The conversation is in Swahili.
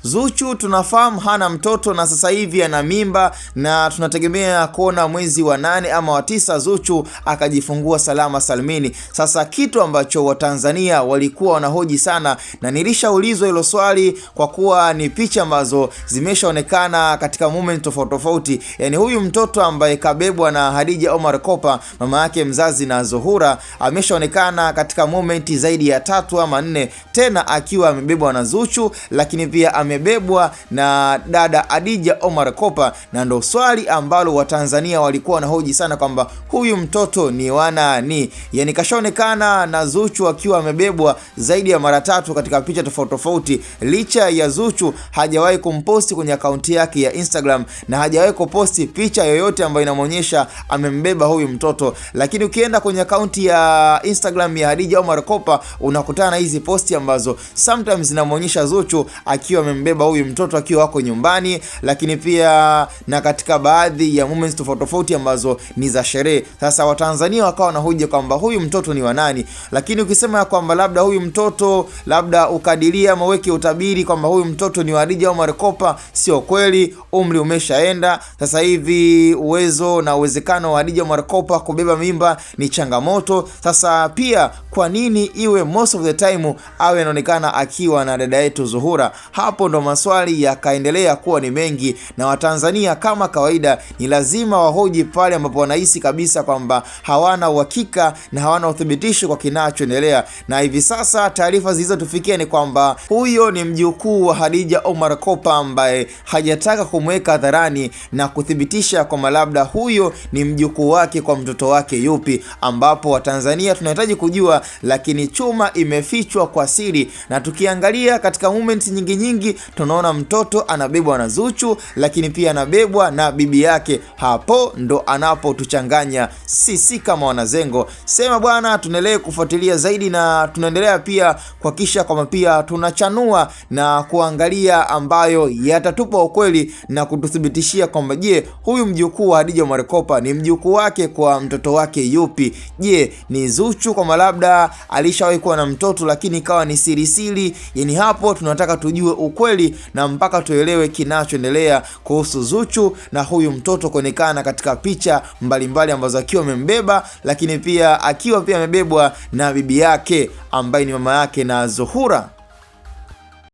Zuchu tunafahamu hana mtoto na sasa hivi ana mimba, na tunategemea kuona mwezi wa 8 ama wa 9 Zuchu akajifungua salama salmini. Sasa kitu ambacho Watanzania walikuwa wanahoji sana, na nilishaulizwa hilo swali kwa kuwa ni picha ambazo zimeshaonekana katika moment tofauti. Yani huyu mtoto ambaye kabebwa na Khadija Omar Kopa, mama yake mzazi na Zuhura, ameshaonekana katika moment zaidi ya 3 ama 4, tena akiwa amebebwa na Zuchu, lakini pia amebebwa na dada Khadija Omar Kopa. Na ndo swali ambalo Watanzania walikuwa wanahoji sana kwamba huyu mtoto ni wa nani? Yani kashaonekana na Zuchu akiwa amebebwa zaidi ya mara 3 katika picha tofauti, licha ya Zuchu hajawahi kumposti kwenye akaunti yake ya Instagram na hajawahi kuposti picha yoyote ambayo inamuonyesha amembeba huyu mtoto. Lakini ukienda kwenye akaunti ya Instagram ya Khadija Omar Kopa unakutana na hizi posti ambazo sometimes zinamuonyesha Zuchu akiwa amembeba huyu mtoto akiwa wako nyumbani, lakini pia na katika baadhi ya moments tofauti ambazo ni za sherehe. Sasa Watanzania wakawa wanahoji kwamba huyu mtoto ni wa nani? Lakini ukisema ya kwamba labda huyu mtoto, labda ukadiria ama weke utabiri kwamba huyu mtoto ni wa Khadija Omar Kopa, sio kweli. Umri umeshaenda sasa hivi, uwezo na uwezekano wa Khadija Omar Kopa kubeba mimba ni changamoto. Sasa pia kwa nini iwe most of the time awe anaonekana akiwa na dada yetu Zuhura? Hapo ndo maswali yakaendelea kuwa ni mengi, na Watanzania kama kawaida ni lazima wahoji pale ambapo wanahisi kabisa kwamba hawana uhakika na hawana uthibitisho kwa kinachoendelea. Na hivi sasa taarifa zilizotufikia ni kwamba huyo ni mjukuu wa Khadija Omar Kopa ambaye hajataka kumweka hadharani na kuthibitisha kwamba labda huyo ni mjukuu wake kwa mtoto wake yupi, ambapo Watanzania tunahitaji kujua, lakini chuma imefichwa kwa siri. Na tukiangalia katika moments nyingi tunaona mtoto anabebwa na Zuchu, lakini pia anabebwa na bibi yake. Hapo ndo anapotuchanganya sisi kama wanazengo. Sema bwana, tuendelee kufuatilia zaidi na tunaendelea pia kuhakikisha kwamba pia tunachanua na kuangalia ambayo yatatupa ukweli na kututhibitishia kwamba je, huyu mjukuu wa Khadija Omar Kopa ni mjukuu wake kwa mtoto wake yupi? Je, ni Zuchu kama labda alishawahi kuwa na mtoto lakini ikawa ni siri? Yani hapo tunataka tujue ukweli na mpaka tuelewe kinachoendelea kuhusu Zuchu na huyu mtoto kuonekana katika picha mbalimbali ambazo akiwa amembeba, lakini pia akiwa amebebwa na bibi yake ambaye ni mama yake na Zuhura.